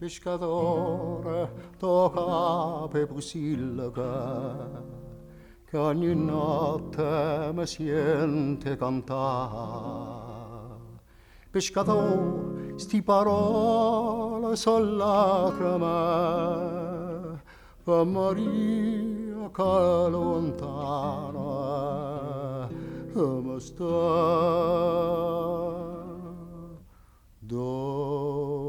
pescatore tocca per Busillaga che ogni notte mi sente cantare. Pescatore, sti parole sono lacrime per Maria che lontana mi sta. Dormi,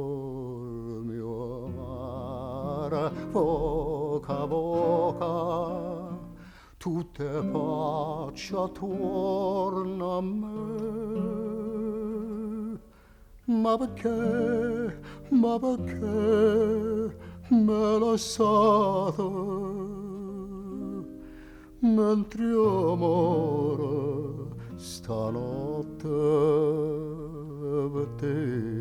o mare, poca poca, tutte pace attorno a me. Ma perché me lasciate mentre io muore stanotte per te?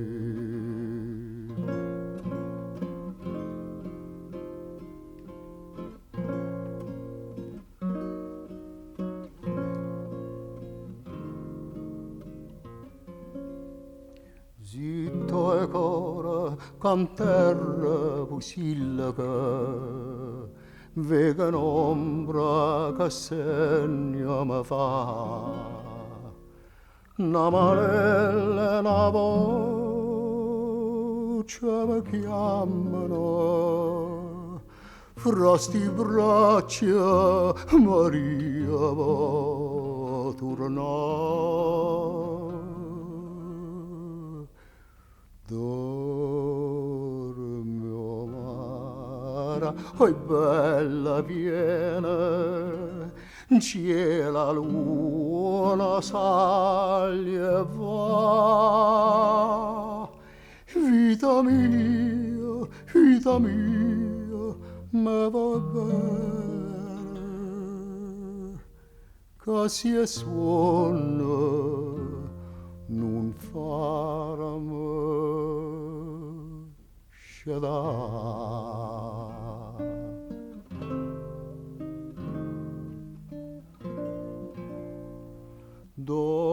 Zitto e cora canterra Busillaga vega un'ombra che segno mi fa una manella e una voce mi chiamano fra sti braccia Maria va tornare. Dormi, o mare, oi bella piena, c'è la luna sale e va. Vita mia, me va bene, che sia sonno non farmi sciadà. Do